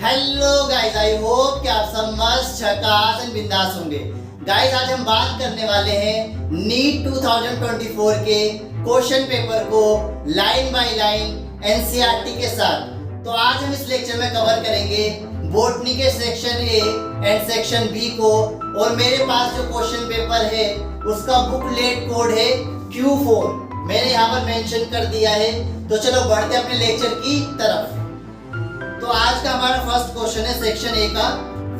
Hello guys, I hope कि आप सब मस्त झकास एंड बिंदास होंगे। गाइस, आज हम बात करने वाले हैं नीट 2024 के क्वेश्चन पेपर को लाइन बाय लाइन एनसीईआरटी के साथ। तो आज हम इस लेक्चर में कवर करेंगे बॉटनी के section A and section B को, और मेरे पास जो क्वेश्चन पेपर है उसका बुकलेट कोड है Q4, मैंने यहाँ पर मेंशन कर दिया है। तो चलो बढ़ते अपने लेक्चर की तरफ। तो आज का हमारा फर्स्ट क्वेश्चन है सेक्शन ए का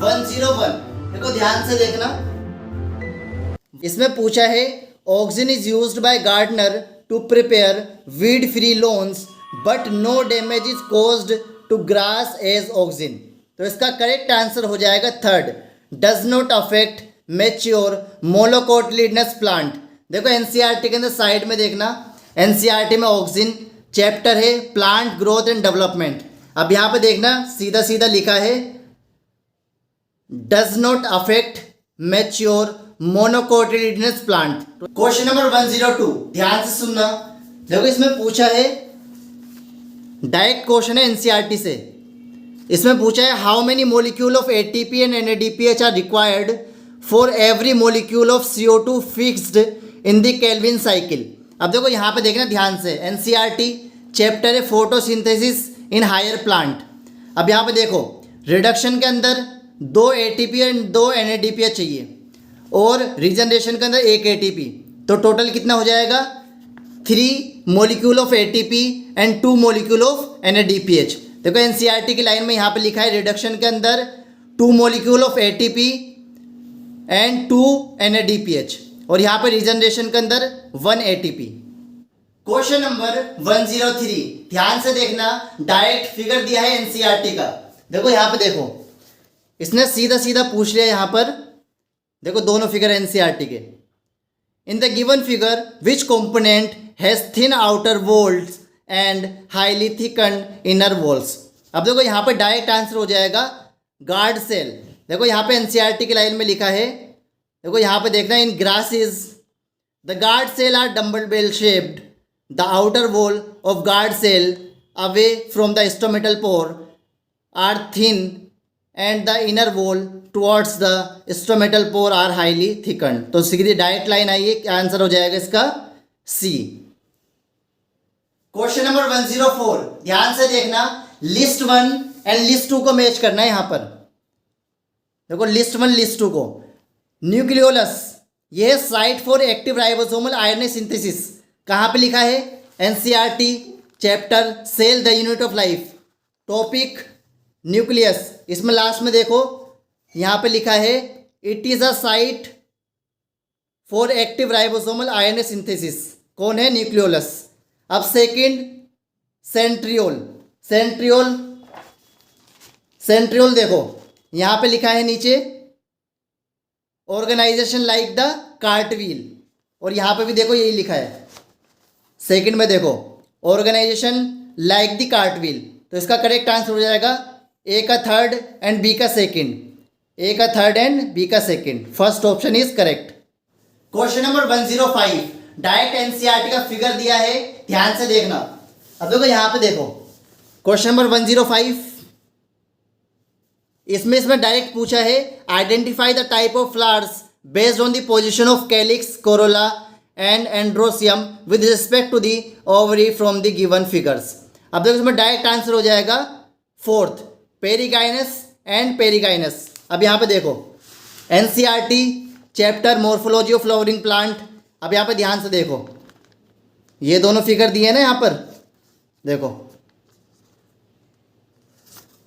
101। देखो ध्यान से देखना, इसमें पूछा है auxin is used by gardener to prepare weed free lawns but no damage is caused to grass as auxin. तो इसका करेक्ट आंसर हो जाएगा third, does not affect mature monocotyledonous plant. देखो एनसीईआरटी के अंदर साइड में देखना, एनसीईआरटी में ऑक्सिन चैप्टर है प्लांट ग्रोथ एंड डेवलपमेंट। अब यहाँ पे देखना सीधा सीधा लिखा है does not affect mature monocotyledonous plant. Question number 102, ध्यान से सुनना। देखो इसमें पूछा है, डायरेक्ट क्वेश्चन है एनसीईआरटी से। इसमें पूछा है how many molecule of ATP and NADPH are required for every molecule of CO2 fixed in the Calvin cycle. अब देखो यहाँ पे देखना ध्यान से, एनसीईआरटी चैप्टर है फोटोसिंथेसिस इन हायर प्लांट। अब यहाँ पे देखो रिडक्शन के अंदर 2 ATP एंड 2 NADPH चाहिए, और रीजनरेशन के अंदर 1 ATP। तो टोटल कितना हो जाएगा 3 molecule of ATP and 2 molecule of NADPH। देखो एनसीईआरटी की लाइन में यहाँ पे लिखा है रिडक्शन के अंदर 2 molecule of ATP and 2 NADPH, और यहाँ पे रीजनरेशन के अंदर 1 ATP। क्वेश्चन नंबर 103, ध्यान से देखना, डायरेक्ट फिगर दिया है एनसीईआरटी का। देखो यहाँ पे देखो, इसने सीधा सीधा पूछ लिया यहाँ पर। देखो दोनों फिगर एनसीईआरटी के। In the given figure which component has thin outer walls and highly thickened inner walls. अब देखो यहाँ पे डायरेक्ट आंसर हो जाएगा गार्ड सेल। देखो यहाँ पे एनसीईआरटी की लाइन में लिखा है, देखो यहाँ पे देखना, in grasses the guard cell are dumbbell shaped. The outer wall of guard cell away from the stomatal pore are thin and the inner wall towards the stomatal pore are highly thickened. तो सीधी direct line आई है, answer हो जाएगा इसका सी। Question number 104, ध्यान से देखना, list 1 and list 2 को match करना है यहाँ पर। देखो लिस्ट 1 लिस्ट 2 को, न्यूक्लियोलस ये site for active ribosomal RNA synthesis कहाँ पे लिखा है? NCERT chapter cell the unit of life, topic nucleus. इसमें लास्ट में देखो यहाँ पे लिखा है it is a site for active ribosomal RNA synthesis. कौन है? न्यूक्लियोलस। अब सेकंड सेंट्रियोल, सेंट्रियोल देखो यहाँ पे लिखा है नीचे ऑर्गेनाइजेशन लाइक द कार्टव्हील, और यहाँ पे भी देखो यही लिखा है। सेकंड में देखो ऑर्गेनाइजेशन लाइक द कार्टव्हील। तो इसका करेक्ट आंसर हो जाएगा ए का थर्ड एंड बी का सेकंड, ए का थर्ड एंड बी का second. First option is correct. Question number 105, direct NCERT का फिगर दिया है, ध्यान से देखना। अब देखो यहाँ पे देखो क्वेश्चन नंबर 105, इसमें डायरेक्ट पूछा है identify the type of flowers based on the position of calyx, corolla and androecium with respect to the ovary from the given figures. अब देखो इसमें डायरेक्ट आंसर हो जाएगा फोर्थ, पेरिगाइनस एंड पेरिगाइनस। अब यहाँ पे देखो NCERT chapter morphology of flowering plant. अब यहाँ पे ध्यान से देखो, ये दोनों फिगर दिए ना यहाँ पर, देखो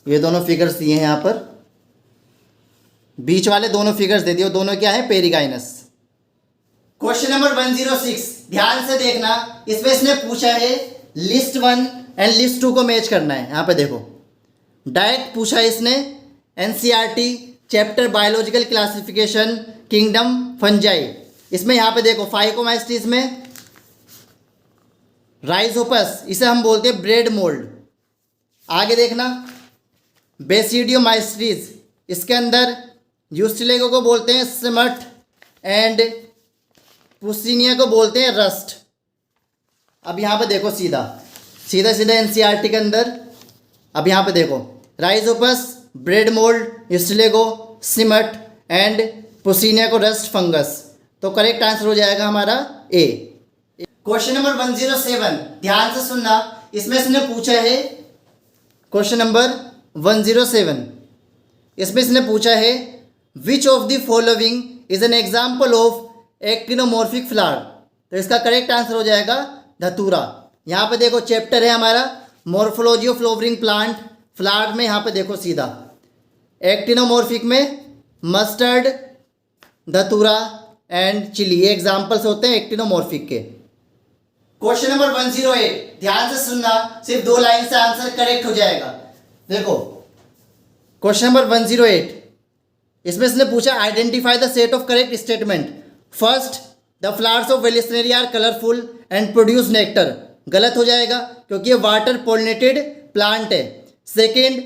ये दोनों फिगर्स दिए हैं यहाँ पर, बीच वाले दोनों फिगर्स दे दिए, दोनों क्या है? पेरिगाइनस। क्वेश्चन नंबर 106, ध्यान से देखना, इसमें इसने पूछा है लिस्ट 1 एंड लिस्ट 2 को मैच करना है। यहाँ पे देखो डायरेक्ट पूछा है इसने NCERT chapter biological classification kingdom fungi. इसमें यहाँ पे देखो फाइकोमाइस्टीज में राइजोपस, इसे हम बोलते हैं ब्रेड मोल्ड। आगे देखना बेसिडियोमाइस्टीज, इसके अंदर यूस्टिलेगो को बोलते हैं स्मट एंड पुस्सिनिया को बोलते हैं रस्ट। अब यहाँ पे देखो सीधा सीधा सीधा एनसीईआरटी के अंदर अब यहाँ पे देखो, राइजोपस, ब्रेड मोल्ड, स्टिलेगो, सिमट एंड पुसीनिया को रस्ट फंगस। तो करेक्ट आंसर हो जाएगा हमारा ए। क्वेश्चन नंबर 107, ध्यान से सुनना, इसमें इसने पूछा है क्वेश्चन नंबर 107, इसमें इसने पूछा है विच of the following is an example of actinomorphic flower. तो इसका करेक्ट आंसर हो जाएगा धतूरा। यहाँ पे देखो चैप्टर है हमारा morphology of flowering plant. Flower में यहाँ पे देखो सीधा, एक्टिनोमॉर्फिक में मस्टर्ड, धतूरा एंड चिली, ये एग्जाम्पल्स होते हैं एक्टिनोमॉर्फिक के। क्वेश्चन नंबर 108, ध्यान से सुनना, सिर्फ 2 लाइन से आंसर करेक्ट हो जाएगा। देखो क्वेश्चन नंबर 108, इसमें इसने पूछा identify the set of correct statement. First, the flowers of Vallisneria are colourful and produce nectar. गलत हो जाएगा क्योंकि ये वाटर पोलिनेटेड प्लांट है। सेकेंड,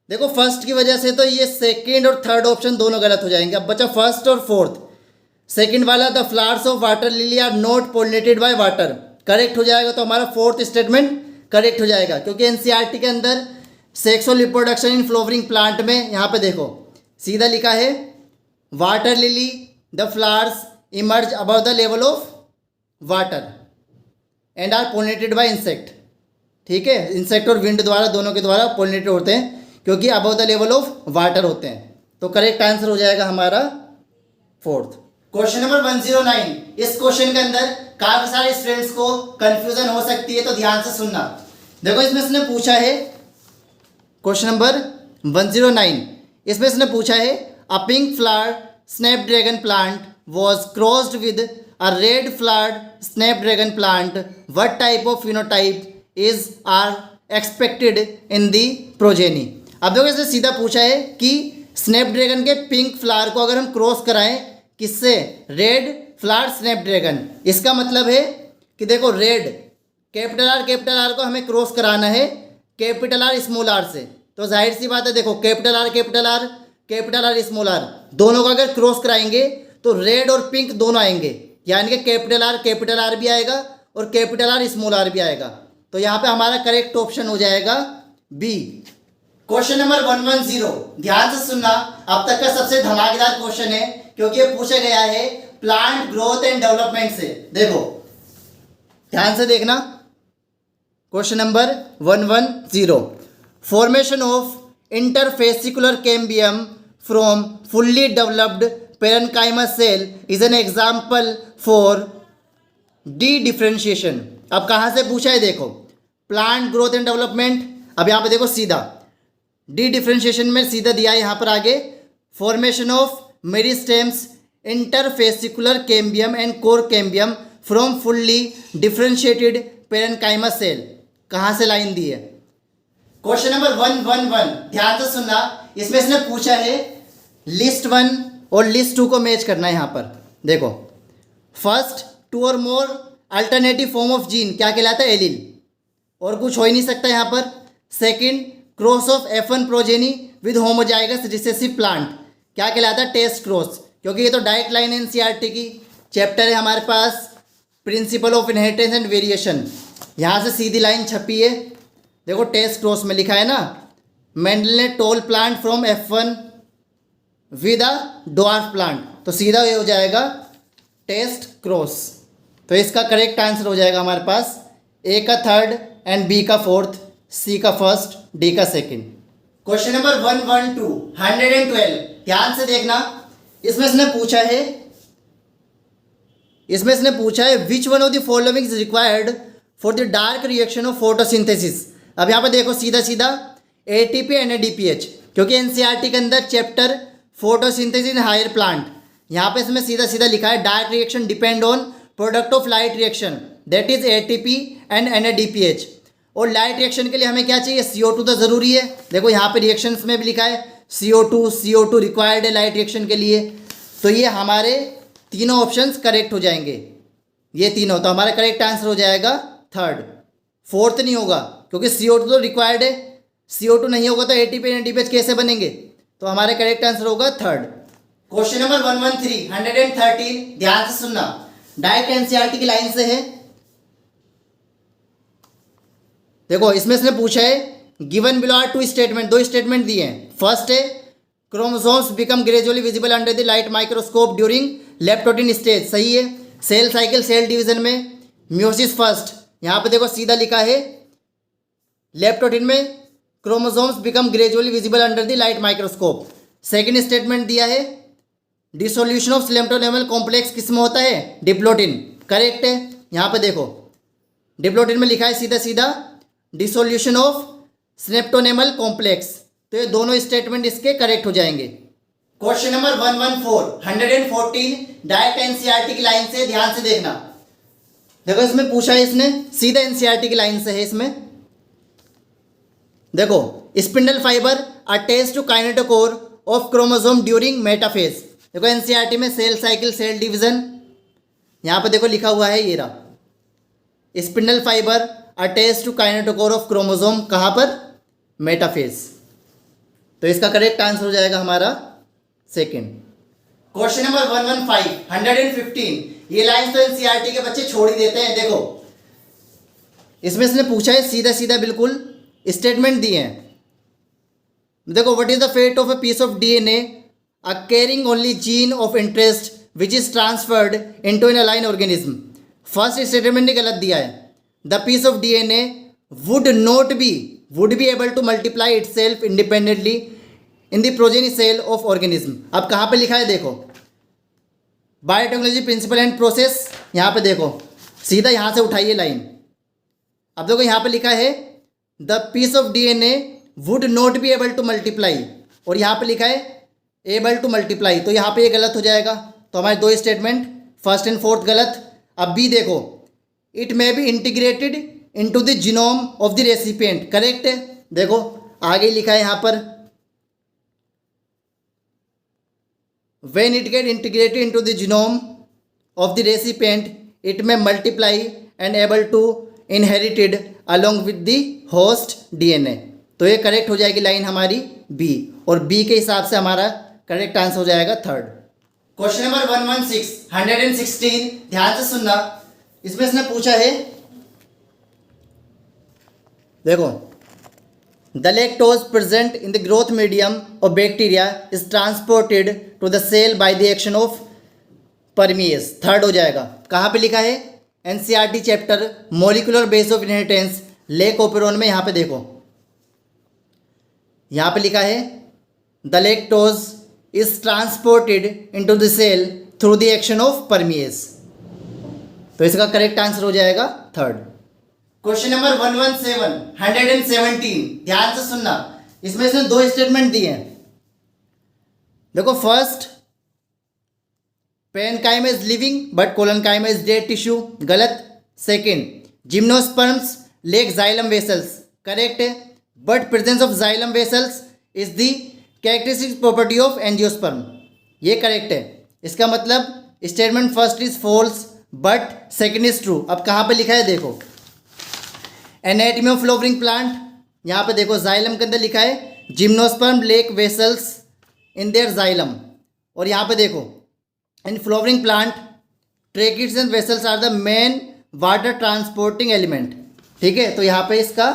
देखो फर्स्ट की वजह से तो ये सेकेंड और थर्ड ऑप्शन दोनों गलत हो जाएंगे। अब बचा फर्स्ट और फोर्थ। सेकेंड वाला the flowers of water lily are not pollinated by water, correct हो जाएगा। तो हमारा फोर्थ स्टेटमेंट करेक्ट हो जाएगा क्योंकि एनसीईआरटी के अंदर sexual reproduction in flowering plant में यहाँ पे देखो सीधा लिखा है water lily the flowers emerge above the level of water and are pollinated by insect. ठीक है, इंसेक्ट और विंड द्वारा, दोनों के द्वारा पोलिनेटेड होते हैं क्योंकि above the level of water होते हैं। तो करेक्ट आंसर हो जाएगा हमारा फोर्थ। क्वेश्चन नंबर 109, इस क्वेश्चन के अंदर काफी सारे स्टूडेंट्स को कंफ्यूजन हो सकती है, तो ध्यान से सुनना। देखो इसमें इसने पूछा है क्वेश्चन नंबर 109, इसमें इसने पूछा है a pink flower snapdragon plant was crossed with a red flowered snapdragon plant, what type of phenotype is are expected in the progeny. अब देखो इसने सीधा पूछा है कि स्नैपड्रैगन के पिंक फ्लावर को अगर हम क्रॉस कराएं किससे, रेड फ्लावर स्नैपड्रैगन, इसका मतलब है कि देखो रेड कैपिटल आर को हमें क्रॉस कराना है कैपिटल आर स्मॉल आर से। तो जाहिर सी बात है, देखो कैपिटल आर स्मॉल आर दोनों को अगर क्रॉस कराएंगे तो रेड और पिंक दोनों आएंगे, यानी कि कैपिटल आर भी आएगा और कैपिटल आर स्मॉल आर भी आएगा। तो यहाँ पे हमारा करेक्ट ऑप्शन हो जाएगा बी। क्वेश्चन नंबर 110, ध्यान से सुनना, अब तक का सबसे धमाकेदार क्वेश्चन है क्योंकि ये पूछा गया है प्लांट ग्रोथ एंड डेवलपमेंट से। देखो ध्यान से देखना, question number 110, formation of interfascicular cambium from fully developed parenchymatous cell is an example for dedifferentiation. अब कहाँ से पूछा है, देखो प्लांट ग्रोथ एंड डेवलपमेंट। अब यहाँ पे देखो सीधा डी डिफ्रेंशिएशन में सीधा दिया है यहाँ पर आगे, formation of meristems interfascicular cambium and cork cambium from fully differentiated parenchymatous cell. कहाँ से लाइन दी है, क्वेश्चन नंबर 111, ध्यान से सुनना, इसमें इसने पूछा है लिस्ट 1 और लिस्ट 2 को मैच करना है। यहाँ पर देखो फर्स्ट, 2 और मोर अल्टरनेटिव फॉर्म ऑफ जीन क्या कहलाता है, एलील, और कुछ हो ही नहीं सकता यहाँ पर। Second, cross of F1 progeny with homozygous recessive plant क्या कहलाता है, टेस्ट क्रॉस, क्योंकि ये तो डायरेक्ट लाइन एनसीईआरटी की चैप्टर है हमारे पास principle of inheritance and variation. यहाँ से सीधी लाइन छपी है, देखो टेस्ट क्रॉस में लिखा है ना, मेंडल ने tall plant from F1 with a dwarf plant, तो सीधा ये हो जाएगा टेस्ट क्रॉस। तो इसका करेक्ट आंसर हो जाएगा हमारे पास ए का थर्ड एंड बी का फोर्थ, सी का फर्स्ट, डी का सेकंड। क्वेश्चन नंबर 112, ध्यान से देखना, इसमें इसने पूछा है which one of the following is required for the dark reaction of photosynthesis. अब यहाँ पर देखो सीधा सीधा ATP NADPH, क्योंकि एनसीईआरटी के अंदर chapter photosynthesis in higher plant, यहाँ पे इसमें सीधा सीधा लिखा है dark reaction depend on product of light reaction that is ATP and NADPH। और लाइट रिएक्शन के लिए हमें क्या चाहिए, CO2 तो ज़रूरी है। देखो यहाँ पे रिएक्शंस में भी लिखा है CO2 रिक्वायर्ड है लाइट रिएक्शन के लिए। तो ये हमारे तीनों ऑप्शंस करेक्ट हो जाएंगे, ये तीनों। तो हमारा करेक्ट आंसर हो जाएगा थर्ड, फोर्थ नहीं होगा क्योंकि CO2 तो रिक्वायर्ड है, CO2 नहीं होगा तो ATP NADPH कैसे बनेंगे। तो हमारा करेक्ट आंसर होगा थर्ड। क्वेश्चन नंबर 113, ध्यान से सुनना, डायरेक्ट एनसीईआरटी की लाइन से है। देखो इसमें इसने पूछा है given below are two statement, दो स्टेटमेंट दिए हैं। फर्स्ट है chromosomes become gradually visible under the light microscope during leptotene stage, सही है। सेल साइकिल सेल डिवीजन में म्योसिस फर्स्ट, यहाँ पे देखो सीधा लिखा है लेप्टोटिन में chromosomes become gradually visible under the light microscope. Second statement दिया है डिसोल्यूशन ऑफ स्लेप्टोनेमल कॉम्प्लेक्स किस में होता है, डिप्लोटिन, करेक्ट है। यहाँ पे देखो डिप्लोटिन में लिखा है सीधा सीधा डिसोल्यूशन ऑफ स्लेप्टोनेमल कॉम्प्लेक्स, तो ये दोनों स्टेटमेंट इसके करेक्ट हो जाएंगे। क्वेश्चन नंबर 114 डायरेक्ट एनसीईआरटी की लाइन से, ध्यान से देखना। देखो इसमें पूछा है, इसने सीधा एनसीईआरटी की लाइन से है। इसमें देखो spindle fibre attach to kinetochore of chromosome during metaphase. देखो एनसीईआरटी में सेल साइकिल सेल डिवीजन, यहाँ पे देखो लिखा हुआ है ये रहा spindle fibre attach to kinetochore of chromosome, कहाँ पर, मेटाफेज। तो इसका करेक्ट आंसर हो जाएगा हमारा सेकंड। क्वेश्चन नंबर 115 ये लाइन तो एनसीईआरटी के बच्चे छोड़ ही देते हैं। देखो इसमें इसने पूछा है सीधा सीधा बिल्कुल स्टेटमेंट दिए हैं। देखो what is the fate of a piece of DNA a carrying only gene of interest which is transferred into an alien organism. First statement ने गलत दिया है, the piece of DNA would be able to multiply itself independently in the progeny cell of organism. अब कहाँ पे लिखा है देखो बायोटेक्नोलॉजी प्रिंसिपल एंड प्रोसेस, यहाँ पे देखो सीधा यहाँ से उठाइए लाइन। अब देखो यहाँ पे लिखा है the piece of DNA would not be able to multiply, और यहाँ पे लिखा है एबल टू मल्टीप्लाई, तो यहाँ पे ये गलत हो जाएगा। तो हमारे दो स्टेटमेंट फर्स्ट एंड फोर्थ गलत। अब बी देखो it may be integrated into the genome of the recipient, correct है। देखो आगे लिखा है यहाँ पर when it get integrated into the genome of the recipient it may multiply and able to inherited along with the host DNA। तो ये correct हो जाएगी लाइन हमारी बी, और बी के हिसाब से हमारा करेक्ट आंसर हो जाएगा थर्ड। क्वेश्चन नंबर 116 ध्यान से सुनना। इसमें इसने पूछा है देखो the lactose present in the growth medium of bacteria is transported to the cell by the action of permease, third हो जाएगा। कहाँ पे लिखा है NCERT chapter molecular base of inheritance lac operon में, यहाँ पे देखो यहाँ पे लिखा है the lactose is transported into the cell through the action of permease, तो इसका करेक्ट आंसर हो जाएगा थर्ड। क्वेश्चन नंबर 117 ध्यान से सुनना। इसमें इसने दो स्टेटमेंट दिए हैं। देखो first parenchyma is living but collenchyma is dead tissue, गलत। Second gymnosperms lack xylem vessels, correct है, but presence of xylem vessels is the characteristic property of angiosperm, ये करेक्ट है। इसका मतलब statement first is false but second is true. अब कहाँ पे लिखा है देखो एनाटॉमी ऑफ फ्लावरिंग प्लांट, यहाँ पे देखो जाइलम के अंदर लिखा है gymnosperm lack vessels in their xylem, और यहाँ पे देखो in flowering plant tracheids and vessels are the main water transporting element, ठीक है। तो यहाँ पे इसका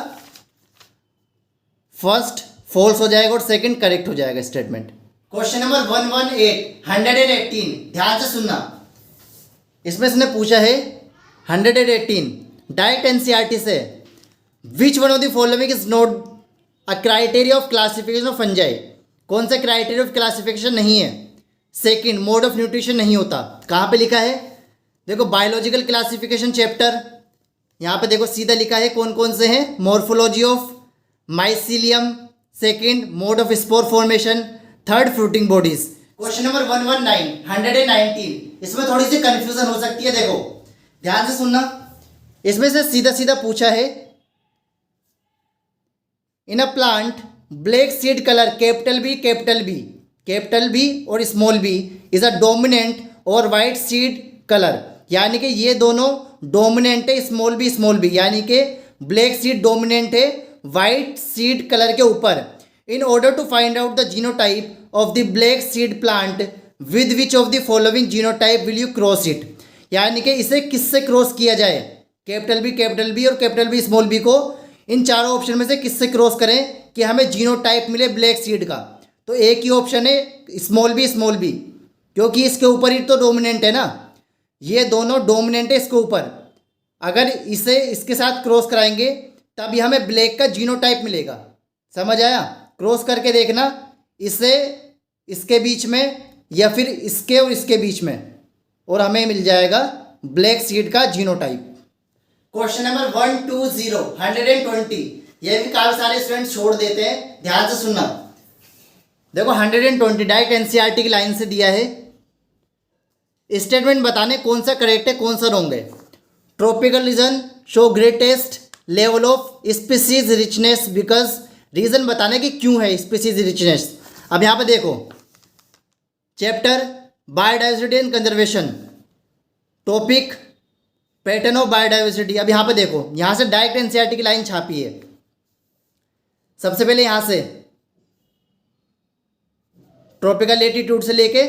फर्स्ट फॉल्स हो जाएगा और सेकंड करेक्ट हो जाएगा स्टेटमेंट। क्वेश्चन नंबर 118 ध्यान से सुनना। इसमें इसने पूछा है 118 डायरेक्ट एनसीईआरटी से which one of the following is not a criteria of classification of fungi, कौन सा क्राइटेरिया ऑफ क्लासिफिकेशन नहीं है। सेकंड मोड ऑफ न्यूट्रिशन नहीं होता, कहाँ पे लिखा है देखो बायोलॉजिकल क्लासिफिकेशन चैप्टर, यहाँ पे देखो सीधा लिखा है कौन कौन से हैं, morphology of mycelium, second mode of spore formation, third fruiting bodies. Question number 119 इसमें थोड़ी सी कंफ्यूजन हो सकती है, देखो ध्यान से सुनना। इसमें से सीधा सीधा पूछा है in a plant black seed colour capital B और small b is a dominant और वाइट सीड कलर, यानी कि ये दोनों डोमिनेंट है स्मॉल बी, यानी कि ब्लैक सीड डोमिनेंट है वाइट सीड कलर के ऊपर। In order to find out the genotype of the black seed plant with which of the following genotype will you cross it, यानी कि इसे किससे क्रॉस किया जाए, कैपिटल बी और कैपिटल बी स्मॉल बी को इन चारों ऑप्शन में से किससे क्रॉस करें कि हमें जीनोटाइप मिले ब्लैक सीड का। तो एक ही ऑप्शन है स्मॉल बी, क्योंकि इसके ऊपर ही तो डोमिनेंट है ना, ये दोनों डोमिनेंट है इसके ऊपर। अगर इसे इसके साथ क्रॉस कराएंगे तभी हमें ब्लैक का जीनोटाइप मिलेगा। समझ आया? क्रॉस करके देखना, इसे इसके बीच में या फिर इसके और इसके बीच में, और हमें मिल जाएगा ब्लैक सीड का जीनोटाइप। क्वेश्चन नंबर 120 120, ये भी काफी सारे स्टूडेंट छोड़ देते हैं, ध्यान से सुनना। देखो 120 डायरेक्ट एनसीईआरटी की लाइन से दिया है। स्टेटमेंट बताने कौन सा करेक्ट है कौन सा रॉन्ग है। Tropical region show greatest level of species richness because, reason बताने की क्यों है स्पीसीज रिचनेस। अब यहाँ पे देखो chapter biodiversity and conservation, topic pattern of biodiversity. अब यहाँ पे देखो, यहाँ से डायरेक्ट एनसीईआरटी की लाइन छापी है। सबसे पहले यहाँ से ट्रॉपिकल लेटीट्यूड से लेके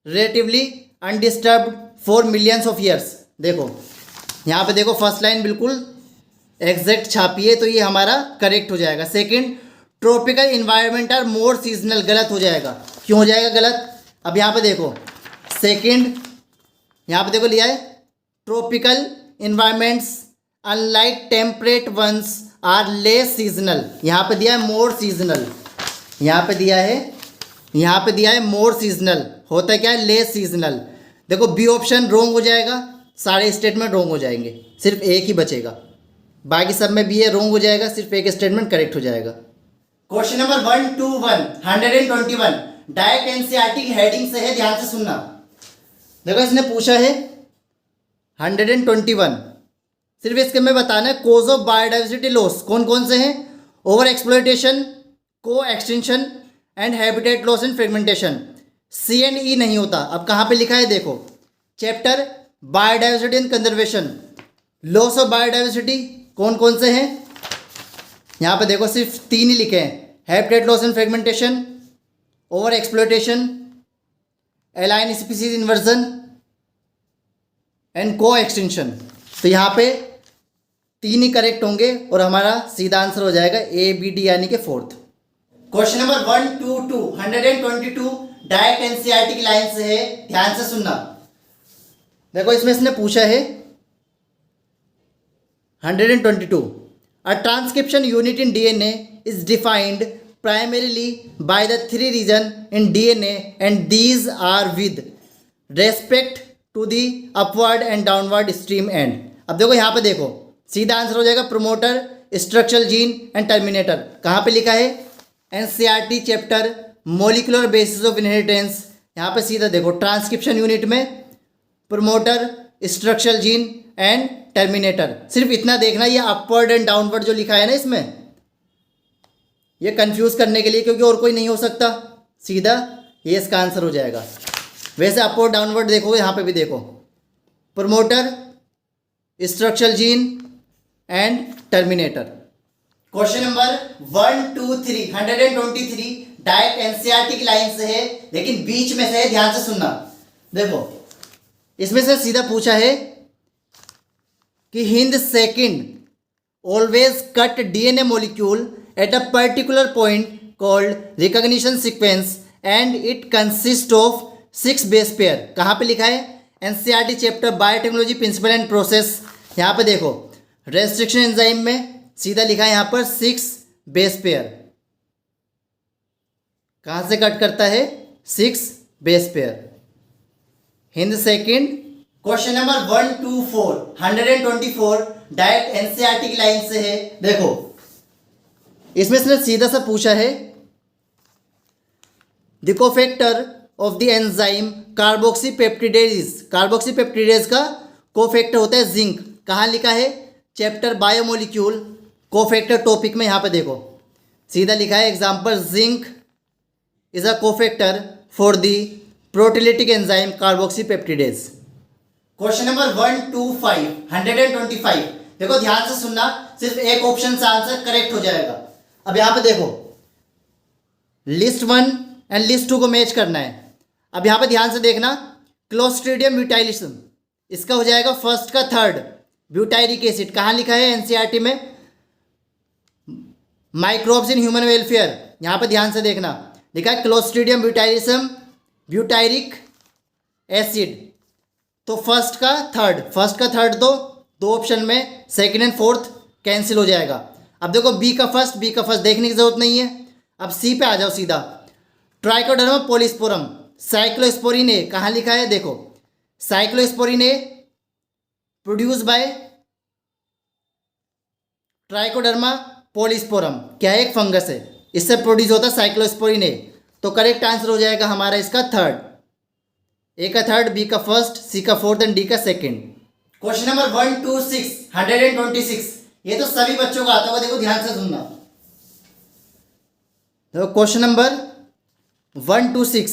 relatively undisturbed for millions of years. देखो यहाँ पे देखो फर्स्ट लाइन बिल्कुल एग्जैक्ट छापी है, तो ये हमारा करेक्ट हो जाएगा। Second, tropical environment are more seasonal, गलत हो जाएगा। क्यों हो जाएगा गलत? अब यहाँ पे देखो सेकंड, यहाँ पे देखो लिया है tropical environments unlike temperate ones are less seasonal. यहाँ पे दिया है मोर सीजनल, यहाँ पे दिया है मोर सीजनल, होता क्या है लेस सीजनल। देखो बी ऑप्शन रॉन्ग हो जाएगा, सारे स्टेटमेंट रॉन्ग हो जाएंगे, सिर्फ एक ही बचेगा। बाकी सब में बी ए रॉन्ग हो जाएगा, सिर्फ एक स्टेटमेंट करेक्ट हो जाएगा। क्वेश्चन नंबर 121 डायरेक्ट एनसीईआरटी की हेडिंग से है, ध्यान से सुनना। देखो इसने पूछा है 121, सिर्फ इसके में बताना है कोज ऑफ बायोडाइवर्सिटी लॉस कौन कौन से हैं। Overexploitation, coextinction and habitat loss and fragmentation. C and E नहीं होता। अब कहाँ पे लिखा है देखो, chapter biodiversity and conservation, loss of biodiversity कौन कौन से हैं। यहाँ पे देखो सिर्फ 3 ही लिखे हैं, habitat loss and fragmentation, over exploitation, align species inversion and को एक्सटेंशन। तो यहाँ पे 3 ही करेक्ट होंगे और हमारा सीधा आंसर हो जाएगा ए बी डी यानी कि fourth. Question number 122 direct NCERT की लाइन से है, ध्यान से सुनना। देखो इसमें इसने पूछा है 122, a transcription unit in DNA is defined primarily by the 3 region in DNA and these are with respect to the upward and downward stream end। अब देखो यहाँ पे देखो सीधा आंसर हो जाएगा promoter, structural gene and terminator. कहाँ पे लिखा है? NCERT chapter molecular basis of inheritance. यहाँ पे सीधा देखो ट्रांसक्रिप्शन यूनिट में promoter, structural gene and terminator. सिर्फ इतना देखना, ये अपवर्ड एंड डाउनवर्ड जो लिखा है ना इसमें, ये कंफ्यूज करने के लिए, क्योंकि और कोई नहीं हो सकता। सीधा ये इसका आंसर हो जाएगा। वैसे अपवर्ड डाउनवर्ड देखो, यहाँ पे भी देखो promoter, structural gene and terminator. Question number 123 direct NCERT की लाइन से है, लेकिन बीच में से है, ध्यान से सुनना। देखो इसमें से सीधा पूछा है कि Hind second always cut DNA molecule at a particular point called recognition sequence and it consists of 6 base pair। कहाँ पे लिखा है? NCERT chapter biotechnology principle and process. यहाँ पे देखो रेस्ट्रिक्शन एंजाइम में सीधा लिखा है यहाँ पर 6 बेस पेयर। कहाँ से कट करता है? 6 base pair. Hind second. Question number 124 direct NCERT की लाइन से है। देखो इसमें इसने सीधा सा पूछा है the cofactor of the enzyme carboxypeptidase. Carboxypeptidase का कोफैक्टर होता है जिंक। कहाँ लिखा है? चैप्टर बायोमोलिक्यूल कोफैक्टर टॉपिक में। यहाँ पे देखो सीधा लिखा है example zinc is a cofactor for the proteolytic enzyme carboxypeptidase. Question number 125 देखो ध्यान से सुनना, सिर्फ एक ऑप्शन से आंसर करेक्ट हो जाएगा। अब यहाँ पे देखो लिस्ट 1 एंड लिस्ट 2 को मैच करना है। अब यहाँ पे ध्यान से देखना, क्लोस्ट्रीडियम ब्यूटाइलिसम, इसका हो जाएगा फर्स्ट का थर्ड ब्यूटाइरिक एसिड। कहाँ लिखा है? एनसीईआरटी में माइक्रोब्स इन ह्यूमन वेलफेयर, यहाँ पे ध्यान से देखना, लिखा है क्लोस्ट्रीडियम ब्यूटाइरिसम ब्यूटायरिक एसिड। तो फर्स्ट का थर्ड दो ऑप्शन में सेकंड एंड फोर्थ कैंसिल हो जाएगा। अब देखो बी का फर्स्ट देखने की जरूरत नहीं है। अब सी पे आ जाओ सीधा, ट्राइकोडर्मा पॉलीस्पोरम साइक्लोस्पोरिन ए, कहाँ लिखा है देखो, cyclosporin A produce by Trichoderma polysporum, क्या है, एक फंगस है, इससे प्रोड्यूस होता है साइक्लोस्पोरिन ए। तो करेक्ट आंसर हो जाएगा हमारा इसका थर्ड, ए का थर्ड, बी का फर्स्ट, सी का फोर्थ एंड डी का सेकंड। क्वेश्चन नंबर 126 ये तो सभी बच्चों का आता होगा, देखो ध्यान से सुनना। देखो question number 126,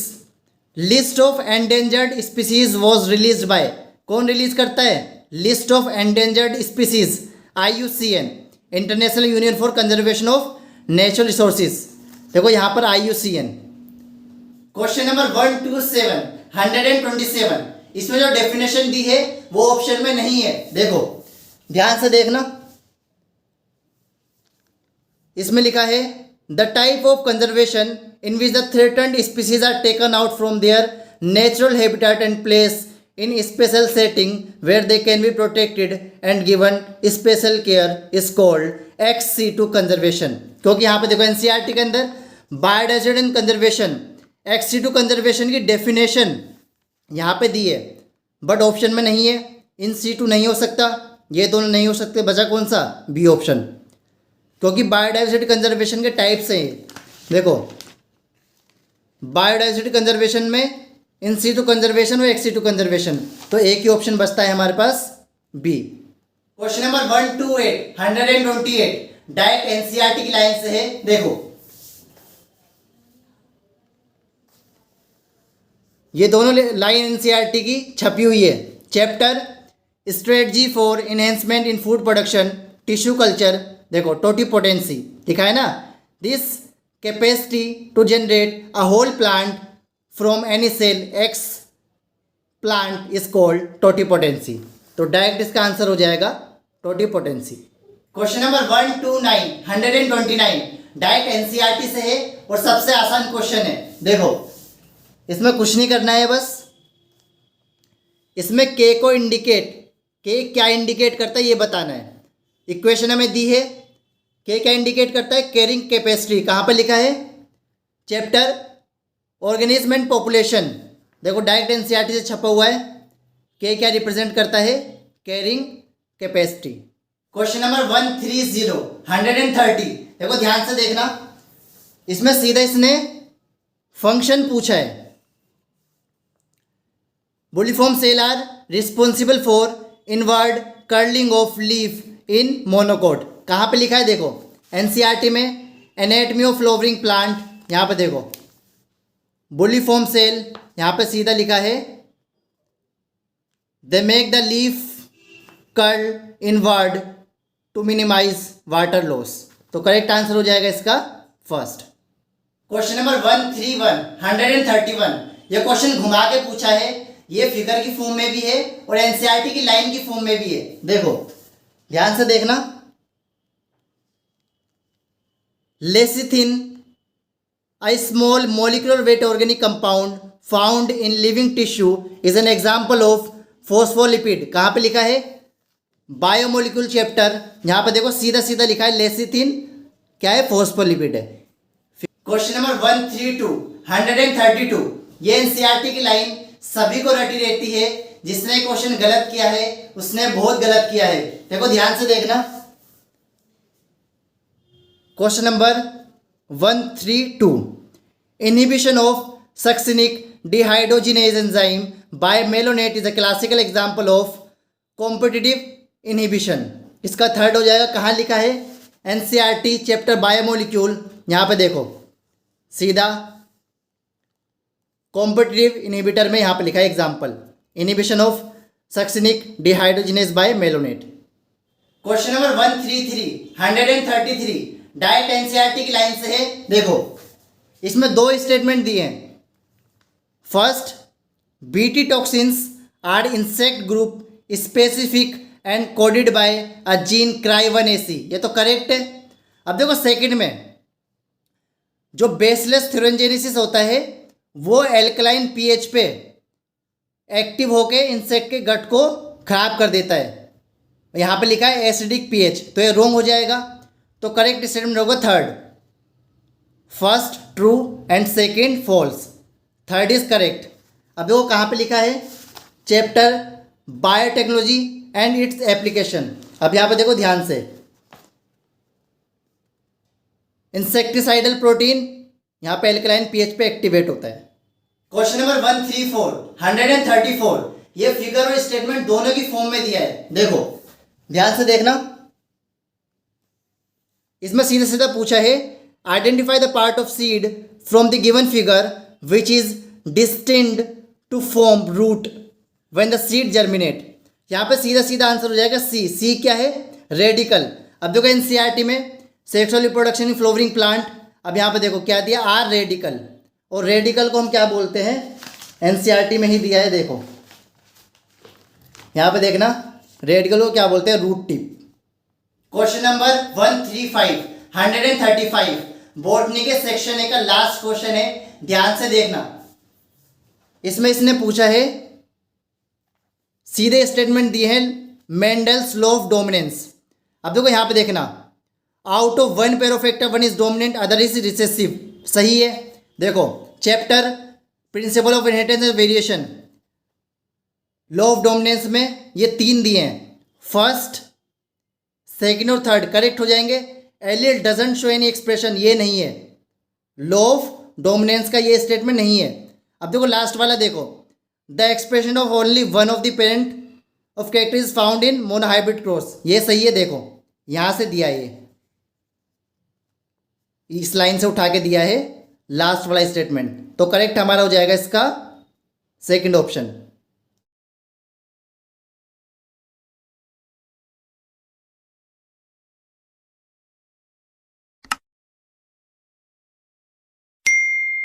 list of endangered species was released by, कौन रिलीज करता है, list of endangered species, IUCN, international union for conservation of natural resources. देखो यहाँ पर IUCN। क्वेश्चन नंबर 127 इसमें जो डेफिनेशन दी है वो ऑप्शन में नहीं है, देखो ध्यान से देखना। इसमें लिखा है the type of conservation in which the threatened species are taken out from their natural habitat and place in special setting where they can be protected and given special care is called XC2 conservation. क्योंकि यहाँ पे देखो NCERT के अंदर biodiversity and conservation, XC2 conservation की definition यहाँ पे दी है, बट ऑप्शन में नहीं है। इन C2 नहीं हो सकता, ये दोनों नहीं हो सकते, बचा कौन सा, बी ऑप्शन, क्योंकि बायोडाइवर्सिटी कंजर्वेशन के टाइप्स हैं। देखो बायोडाइवर्सिटी कंजर्वेशन में इन C2 कंजर्वेशन और XC2 कंजर्वेशन, तो एक ही ऑप्शन बचता है हमारे पास, B. Question number 128 direct NCERT की लाइन से है, देखो ये दोनों लाइन NCERT की छपी हुई है। Chapter strategy for enhancement in food production tissue culture, देखो टोटिपोटेंसी लिखा है ना, this capacity to generate a whole plant from any cell explant is called totipotency. तो डायरेक्ट इसका आंसर हो जाएगा totipotency. Question number 129 direct NCERT से है और सबसे आसान क्वेश्चन है। देखो इसमें कुछ नहीं करना है, बस इसमें के को इंडिकेट, के क्या इंडिकेट करता है ये बताना है। इक्वेशन हमें दी है, के क्या इंडिकेट करता है, कैरिंग कैपेसिटी, कहाँ पर लिखा है, चैप्टर ऑर्गेनिज्म एंड पॉपुलेशन। देखो डायरेक्ट NCERT से छपा हुआ है, के क्या रिप्रेजेंट करता है, कैरिंग कैपेसिटी। क्वेश्चन नंबर 130 देखो ध्यान से देखना, इसमें सीधा इसने फंक्शन पूछा है। Bulliform cell are responsible for inward curling of leaf in monocot, कहाँ पे लिखा है, देखो NCERT में एनेटमी ऑफ फ्लावरिंग प्लांट, यहाँ पे देखो बुलिफॉर्म सेल, यहाँ पे सीधा लिखा है they make the leaf curl inward to minimise water loss. तो करेक्ट आंसर हो जाएगा इसका फर्स्ट। क्वेश्चन नंबर 131 ये क्वेश्चन घुमा के पूछा है, ये फिगर की फॉर्म में भी है और NCERT की लाइन की फॉर्म में भी है। देखो ध्यान से देखना, lecithin a small molecular weight organic compound found in living tissue is an example of phospholipid, कहाँ पे लिखा है, बायोमोलिक्यूल चैप्टर, यहाँ पे देखो सीधा सीधा लिखा है लेसिथिन क्या है, फोस्फोलिपिड है। क्वेश्चन नंबर 132 ये NCERT की लाइन सभी को रटी रहती है, जिसने क्वेश्चन गलत किया है उसने बहुत गलत किया है। देखो ध्यान से देखना, question number 132 inhibition of succinic dehydrogenase enzyme by malonate is a classical example of competitive inhibition. इसका थर्ड हो जाएगा, कहाँ लिखा है, NCERT चैप्टर बायोमोलिक्यूल, यहाँ पे देखो सीधा कॉम्पिटिटिव इनहिबिटर में यहाँ पे लिखा है example inhibition of succinic dehydrogenase by malonate. Question number 133 direct NCERT की लाइन से है। देखो इसमें दो स्टेटमेंट दिए हैं, first BT toxins are insect group specific and coded by a gene CRY1AC, ये तो करेक्ट है। अब देखो सेकंड में जो बेसलेस थ्योरेंजेनेसिस होता है वो एल्कलाइन पीएच पे एक्टिव होके इंसेक्ट के गट को खराब कर देता है। यहाँ पे लिखा है एसिडिक पीएच, तो ये रॉन्ग हो जाएगा। तो करेक्ट स्टेटमेंट होगा third. First true and second false, third is correct. अब देखो कहाँ पे लिखा है, chapter biotechnology and its application. अब यहाँ पे देखो ध्यान से, इंसेक्टिसाइडल प्रोटीन यहाँ पे एल्कलाइन पीएच पे एक्टिवेट होता है। क्वेश्चन नंबर 134 ये फिगर और स्टेटमेंट दोनों की फॉर्म में दिया है। देखो ध्यान से देखना, इसमें सीधा सीधा पूछा है identify the part of seed from the given figure which is distinct to form root when the seed germinate. यहाँ पे सीधा सीधा आंसर हो जाएगा सी क्या है, रेडिकल। अब देखो एनसीईआरटी में sexual reproduction in flowering plant, अब यहाँ पे देखो क्या दिया, आर रेडिकल, और रेडिकल को हम क्या बोलते हैं, एनसीईआरटी में ही दिया है। देखो यहाँ पे देखना, रेडिकल को क्या बोलते हैं, root tip. Question number 135 botany के सेक्शन ए का लास्ट क्वेश्चन है, ध्यान से देखना। इसमें इसने पूछा है, सीधे स्टेटमेंट दिए हैं मेंडल्स लॉ ऑफ डोमिनेंस। अब देखो यहाँ पे देखना, out of one pair of factor one is dominant other is recessive, सही है। देखो chapter principal of inheritance and variation, law of dominance में ये तीन दिए हैं, फर्स्ट सेकंड और थर्ड करेक्ट हो जाएंगे। एलियल डजंट शो एनी एक्सप्रेशन, ये नहीं है, लॉ ऑफ डोमिनेंस का ये स्टेटमेंट नहीं है। अब देखो लास्ट वाला देखो, the expression of only one of the parent of character is found in monohybrid cross, ये सही है। देखो यहाँ से दिया है, इस लाइन से उठा के दिया है लास्ट वाला स्टेटमेंट, तो करेक्ट हमारा हो जाएगा इसका सेकंड ऑप्शन।